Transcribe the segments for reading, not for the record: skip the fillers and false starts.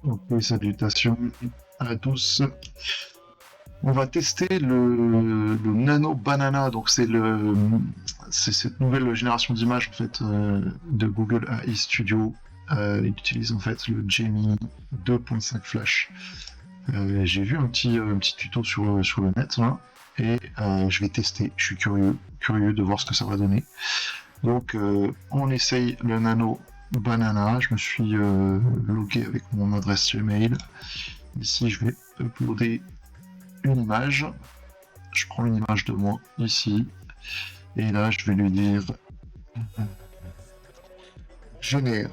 Ok, salutations à tous. On va tester le Nano Banana. Donc c'est cette nouvelle génération d'images en fait de Google AI Studio. Il utilise en fait le Gemini 2.5 Flash. J'ai vu un petit tuto sur le net là, et je vais tester. Je suis curieux de voir ce que ça va donner. Donc on essaye le Nano Banana. Je me suis logué avec mon adresse Gmail. Ici, je vais uploader une image. Je prends une image de moi ici. Et là, je vais lui dire génère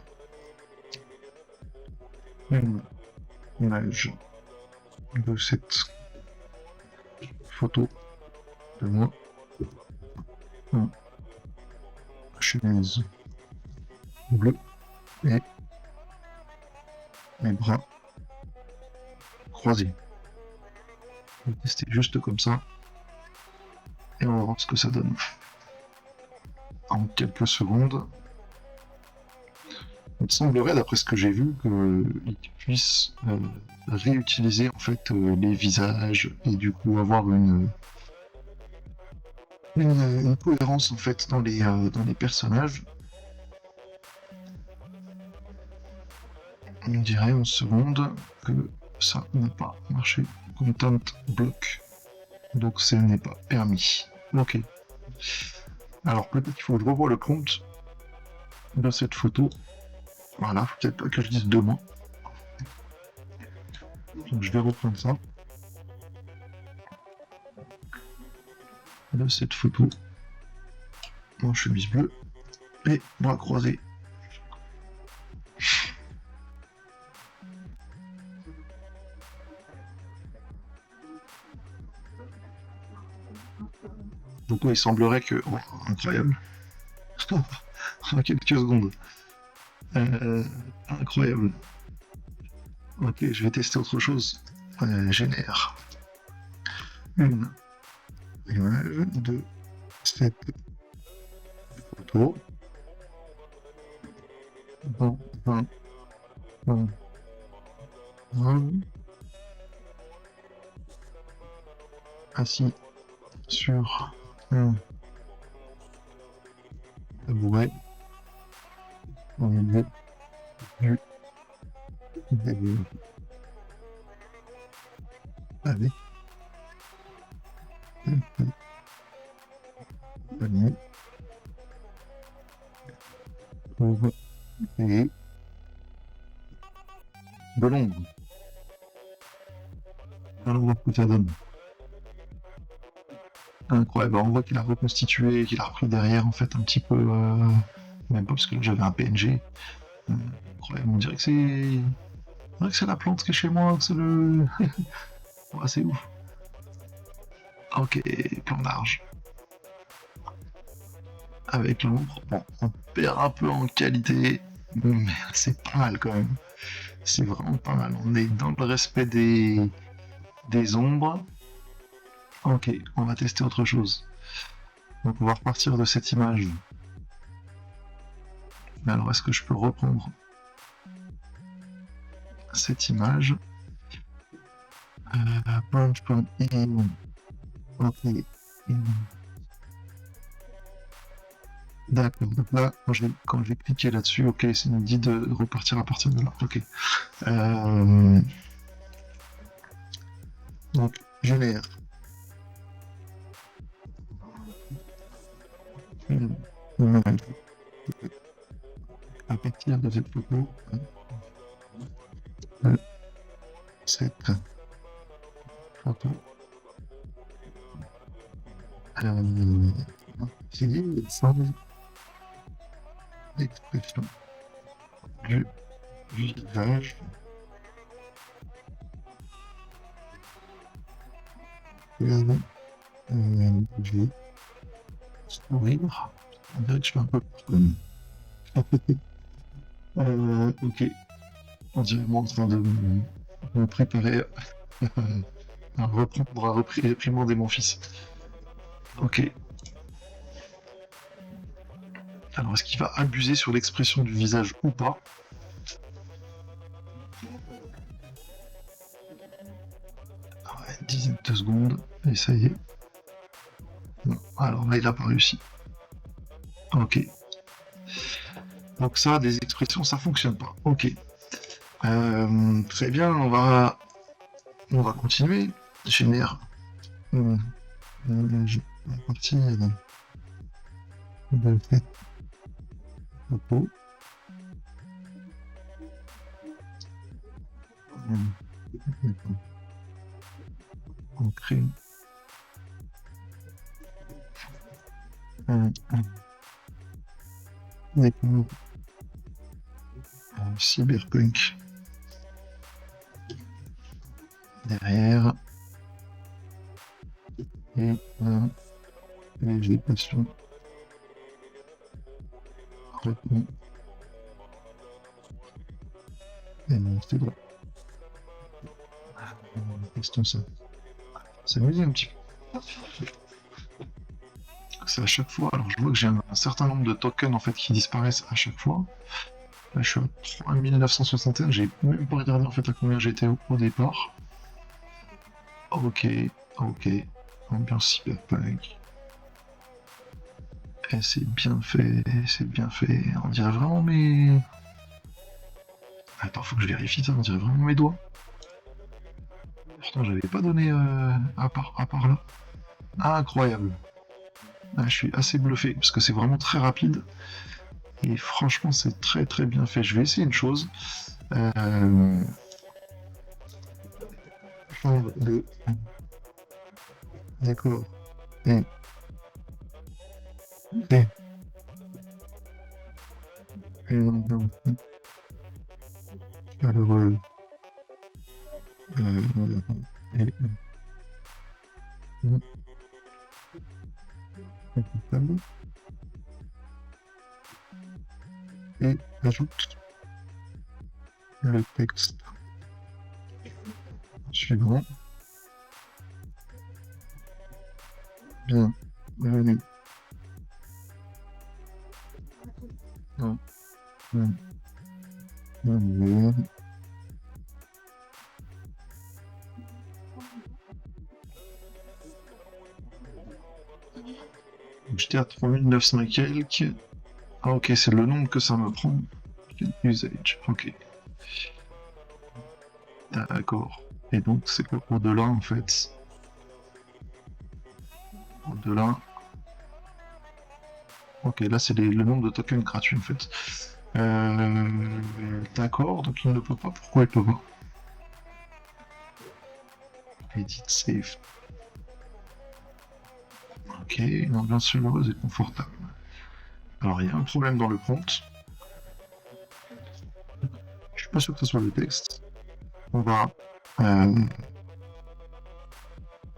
une image de cette photo de moi en chemise bleue et mes bras croisés. On va tester juste comme ça et on va voir ce que ça donne. En quelques secondes, il semblerait, d'après ce que j'ai vu, qu'il puisse réutiliser en fait les visages et du coup avoir une cohérence en fait dans les personnages. On dirait 11 secondes que ça n'a pas marché. Content block. Donc ce n'est pas permis. Ok. Alors peut-être qu'il faut que je revoie le compte de cette photo. Voilà, peut-être pas que je dise 2 mois. Donc je vais reprendre ça. De cette photo. En chemise bleue. Et bras croisés. Donc ouais, il semblerait que... Oh, incroyable. En quelques secondes. Incroyable. Ok, je vais tester autre chose. Génère une image de cette photo dans un assis sur un tabouret au milieu du avec un panier pour créer de l'ombre. Allons voir ce que ça donne. Incroyable, on voit qu'il a reconstitué, qu'il a repris derrière en fait un petit peu, même pas parce que là j'avais un PNG. Incroyable, on dirait que c'est la plante qui est chez moi, que c'est le... Ouais, c'est ouf. Ok, plan d'arge. Avec l'ombre, bon, on perd un peu en qualité, mais c'est pas mal quand même. C'est vraiment pas mal, on est dans le respect des ombres. Ok, on va tester autre chose. Donc on va repartir de cette image. Mais alors est-ce que je peux reprendre cette image? Punch.in. Ok. D'accord, donc là, quand j'ai cliqué là-dessus, ok, ça me dit de repartir à partir de là. Ok. Donc, génère une image à partir de cette photo de cette photo. Sans expression du visage. J'ai sourire. On dirait que je fais un peu comme. Ok. On dirait moi en train de me préparer à reprendre, à réprimander mon fils. Ok. Alors, est-ce qu'il va abuser sur l'expression du visage ou pas? Ouais, une dizaine de secondes, et ça y est. Non. Alors là, il n'a pas réussi. Ok. Donc ça, des expressions, ça fonctionne pas. Ok. Très bien, on va continuer. Génère. La partie de fait photo. On crée découvre cyberpunk derrière et végétation répond et non c'est vrai. Testons ça. S'amuser un petit peu. C'est à chaque fois. Alors je vois que j'ai un certain nombre de tokens en fait qui disparaissent à chaque fois. Là je suis à 3961, j'ai même pas regardé en fait à combien j'étais au départ. Ok, ok. Ambiance cyberpunk. Et c'est bien fait, c'est bien fait. On dirait vraiment mes... Attends, faut que je vérifie ça, on dirait vraiment mes doigts. Pourtant j'avais pas donné à part là. Ah, incroyable. Ah, je suis assez bluffé, parce que c'est vraiment très rapide. Et franchement, c'est très très bien fait. Je vais essayer une chose. Chambre de décor et et chaleureux et confortable et ajoute le texte suivant. Bienvenue dans l'univers j'étais à 3900 et quelques. Ah ok, c'est le nombre que ça me prend. Usage, ok. D'accord. Et donc c'est quoi au-delà en fait? Au-delà. Ok, là c'est le nombre de tokens gratuits en fait. D'accord, donc il ne peut pas. Pourquoi il peut pas? Edit save. Ok, une ambiance chaleureuse et confortable. Alors il y a un problème dans le prompt. Je suis pas sûr que ce soit le texte. On va...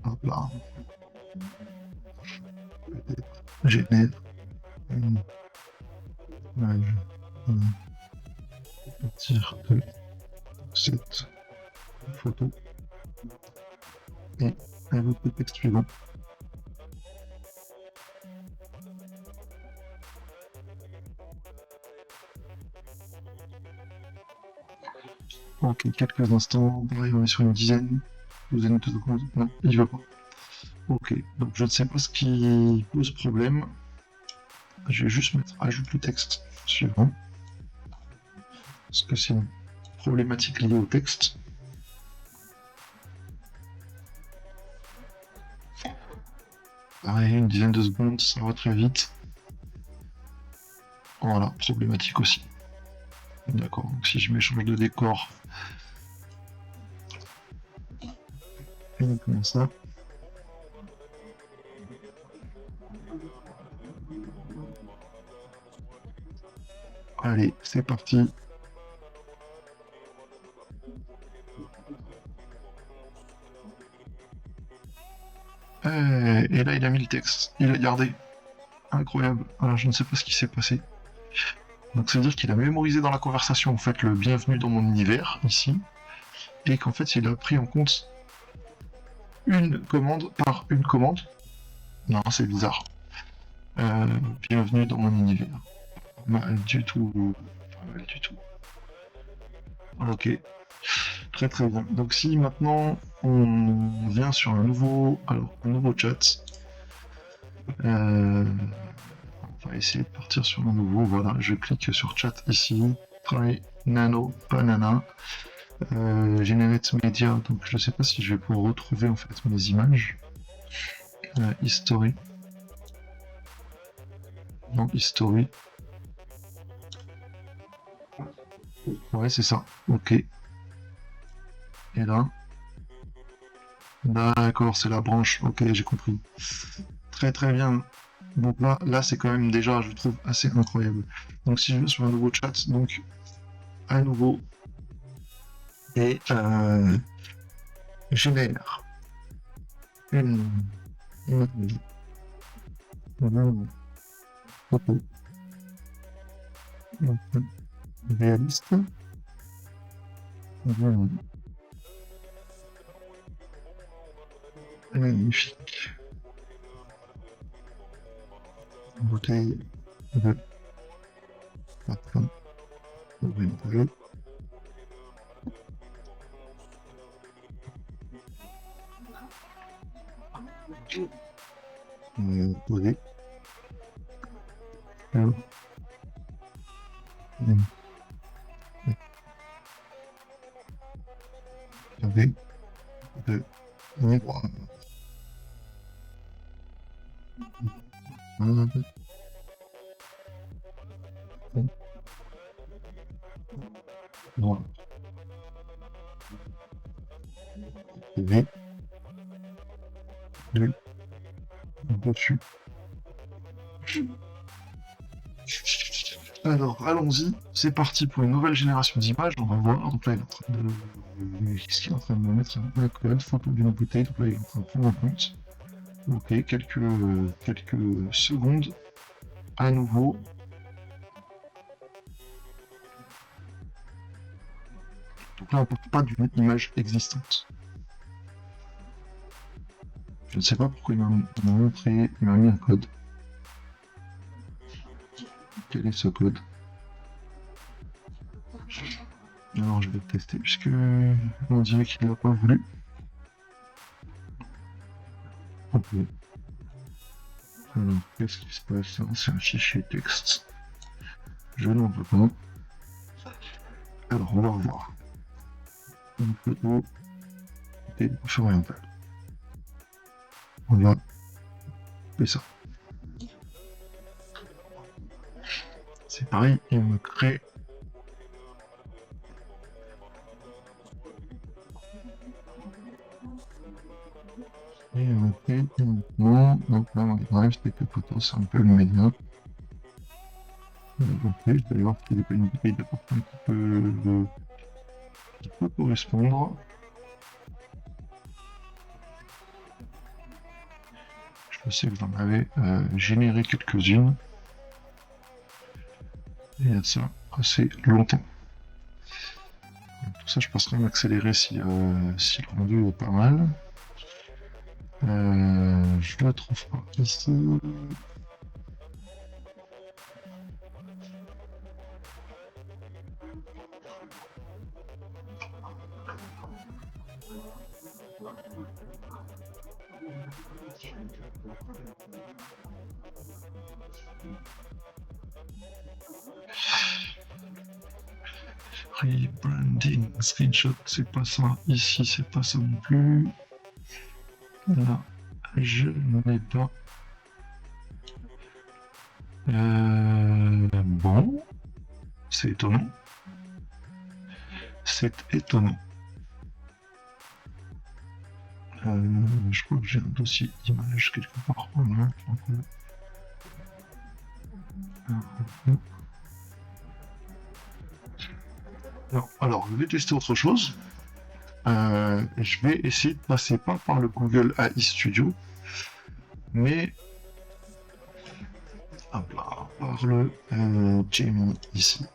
hop là. Peut-être génère une image à partir de cette photo et avec le texte suivant. Ok, quelques instants, pareil, on est sur une douzaine de secondes. Non, il veut pas. Ok, donc je ne sais pas ce qui pose problème. Je vais juste mettre ajoute le texte suivant. Parce que c'est une problématique liée au texte. Pareil, une dizaine de secondes, ça va très vite. Voilà, problématique aussi. D'accord, donc si je m'échange de décor, uniquement ça. Allez, c'est parti. Et là, il a mis le texte. Il a gardé. Incroyable. Alors, je ne sais pas ce qui s'est passé. Donc, ça veut dire qu'il a mémorisé dans la conversation, en fait, le bienvenue dans mon univers, ici. Et qu'en fait, il a pris en compte une commande par une commande. Non, c'est bizarre. Bienvenue dans mon univers. mal du tout. Pas mal du tout. Ok, très très bien. Donc si maintenant on vient sur un nouveau chat, euh, on va essayer de partir sur un nouveau. Voilà, je clique sur chat ici. Try Nano Banana. Generate Media. Donc je sais pas si je vais pouvoir retrouver en fait mes images. History. Non, History. Ouais, c'est ça. Ok. Et là. D'accord, c'est la branche. Ok, j'ai compris. Très très bien. Donc là c'est quand même déjà, je trouve, assez incroyable. Donc si je vais sur un nouveau chat, donc à nouveau, et génère une image d'une photo réaliste d'une magnifique bouteille de parfum oriental posée sur une pavé de miroir. Noir. V de dessus. Alors, allons-y, c'est parti pour une nouvelle génération d'images, on va voir. Donc là, il est en train de... Qu'est-ce qu'il est en train de me mettre un code, photo d'une bouteille, donc là, il est en train de prendre en compte. Ok, quelques secondes. À nouveau. Donc là, on ne part pas d'une image existante. Je ne sais pas pourquoi il m'a montré, il m'a mis un code. Quel est ce code? Alors je vais le tester puisque on dirait qu'il n'a pas voulu. Ok. Alors qu'est-ce qui se passe? C'est un fichier texte. Je n'en veux pas. Alors on va revoir. Une photo des orientales. On va faire ça. C'est pareil, il me crée et on fait uniquement, donc là on drive, c'était que photos, c'est un peu le média. Ok, je vais aller voir s'il n'y a pas une bouteille de parfum qui peut correspondre. Je sais que j'en avais généré quelques-unes. Et il y a ça assez longtemps. Donc, tout ça, je passerai à m'accélérer si le rendu est pas mal. Je ne le trouve pas ici. Rebranding, screenshot, c'est pas ça. Ici, c'est pas ça non plus. Là, je n'en ai pas. Bon, c'est étonnant. C'est étonnant. Je crois que j'ai un dossier image quelque part. Alors, je vais tester autre chose. Je vais essayer de passer pas par le Google AI Studio, mais par le Gemini ici.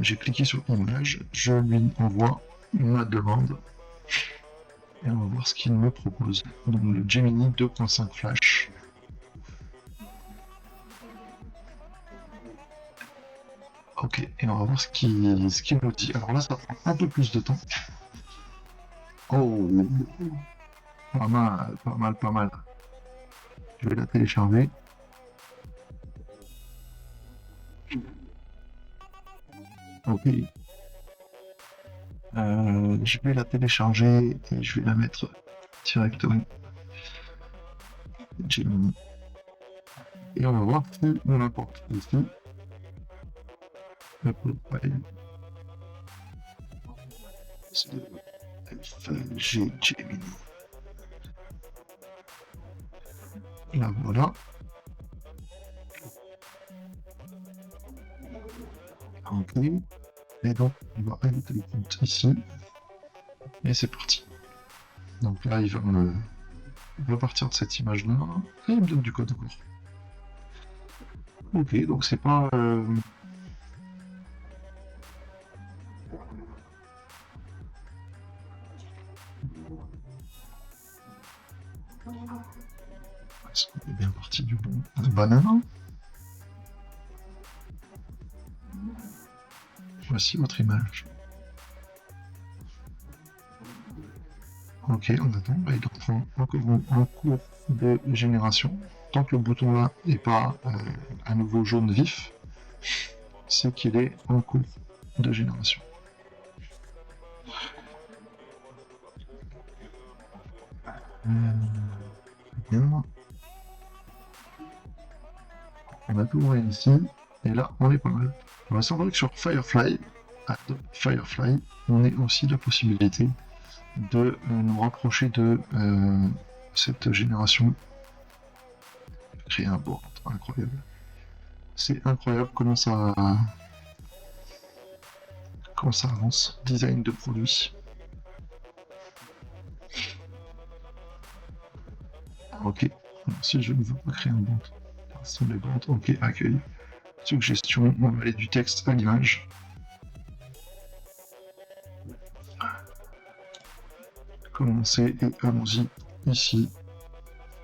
J'ai cliqué sur image, je lui envoie ma demande et on va voir ce qu'il me propose. Donc le Gemini 2.5 Flash. Ok, et on va voir ce qu'il nous dit. Alors là, ça prend un peu plus de temps. Oh, pas mal, pas mal, pas mal. Je vais la télécharger. Ok. Je vais la télécharger et je vais la mettre directement. Gemini. Et on va voir si on importe ici. Upload file. C'est le FG Gemini. Là, voilà. Ok. Et donc, on va ajouter le compte ici. Et c'est parti. Donc là, il va me repartir de cette image-là. Et il me donne du code encore. Ok, donc c'est pas... Est-ce qu'on est bien parti du bon banana? Voici votre image. Ok, on attend. Bah, il reprend encore un cours de génération. Tant que le bouton là n'est pas à nouveau jaune vif, c'est qu'il est en cours de génération. Bien. On a tout ouvert ici, et là on est pas mal. On va s'en que sur Firefly, Firefly, on a aussi la possibilité de nous rapprocher de cette génération. Créer un board, incroyable. C'est incroyable comment ça avance. Design de produit. Ok. Alors, si je ne veux pas créer un board, ce sont les boards. Ok, accueil. Suggestion, on va aller du texte à l'image. Commencer et allons-y ici.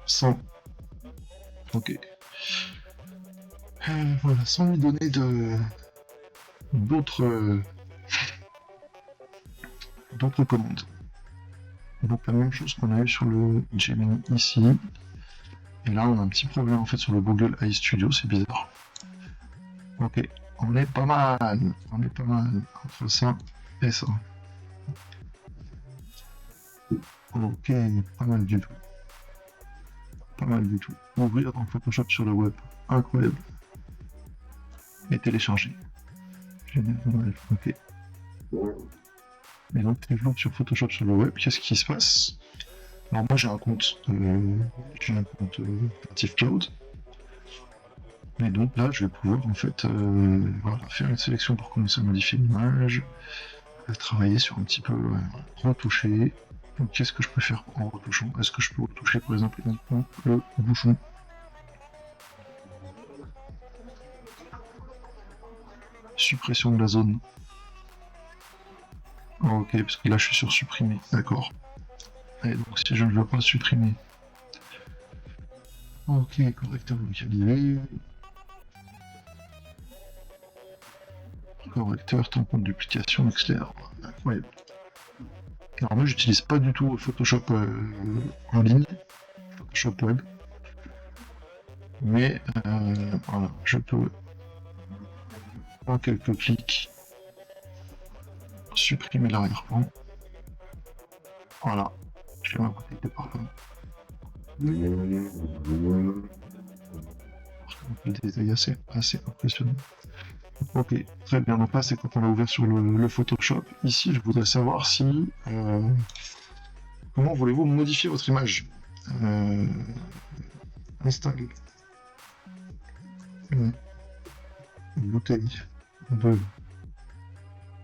100. Ok. Voilà, sans lui donner d'autres commandes. Donc la même chose qu'on a eu sur le Gemini ici. Et là, on a un petit problème en fait sur le Google AI Studio, c'est bizarre. Ok, on est pas mal. On est pas mal entre ça et ça. Ok, pas mal du tout. Pas mal du tout. Ouvrir dans Photoshop sur le web. Incroyable. Et télécharger. Génial. Ok. Et donc, développe sur Photoshop sur le web. Qu'est-ce qui se passe? Alors moi j'ai un compte Creative Cloud. Et donc là je vais pouvoir en fait voilà, faire une sélection pour commencer à modifier l'image, travailler sur un petit peu retoucher. Donc qu'est-ce que je peux faire en retouchant? Est-ce que je peux retoucher par exemple uniquement le bouchon? Suppression de la zone. Ok, parce que là je suis sur supprimer, d'accord. Et donc si je ne veux pas supprimer. Ok, correcteur localisé. Correcteur, tampon de duplication, XLR. Incroyable. Alors moi j'utilise pas du tout Photoshop en ligne, Photoshop web. Mais voilà, je peux en quelques clics supprimer l'arrière-plan. Voilà, je vais ma bouteille de parfum. Des œils assez impressionnants. Ok, très bien. Donc là, c'est quand on a ouvert sur le Photoshop. Ici, je voudrais savoir si... comment voulez-vous modifier votre image? Installe une bouteille de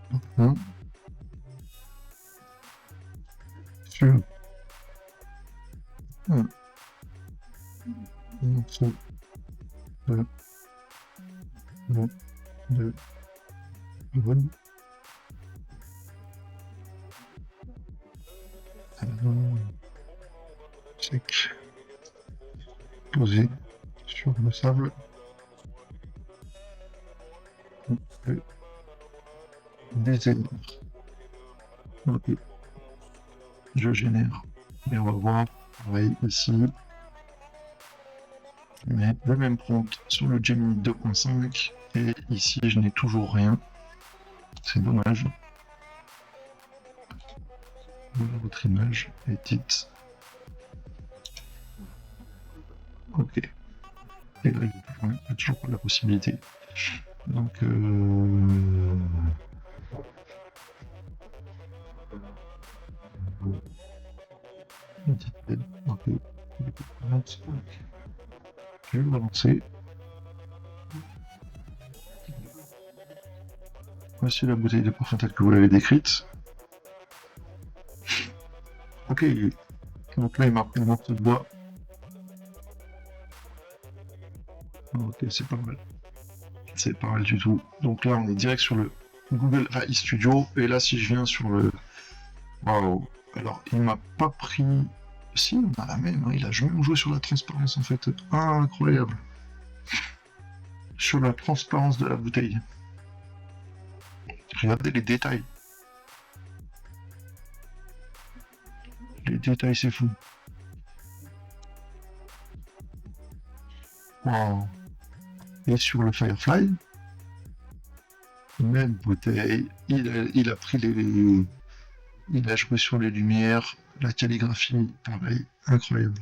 parfum sur un morceau de jaune. Check. Posé sur le sable. Euh, Des énards. Ok, je génère. Et on va voir, pareil ici, mais le même prompt sur le Gemini 2.5. Et ici, je n'ai toujours rien. C'est dommage. Voilà votre image, edit. Ok. Et là, il n'y a toujours pas la possibilité. Donc, ok. Je vais le relancer. Voici la bouteille de parfum telle que vous l'avez décrite. Ok. Donc là, il m'a pris un morceau de bois. Ok, c'est pas mal. C'est pas mal du tout. Donc là, on est direct sur le Google AI Studio. Et là, si je viens sur le... Waouh. Alors, il m'a pas pris... Si, on a la même. Hein. Il a même joué sur la transparence, en fait. Incroyable. Sur la transparence de la bouteille. Regardez les détails. Les détails, c'est fou. Waouh. Et sur le Firefly, même bouteille. Il a pris les... Il a joué sur les lumières, la calligraphie, pareil, incroyable.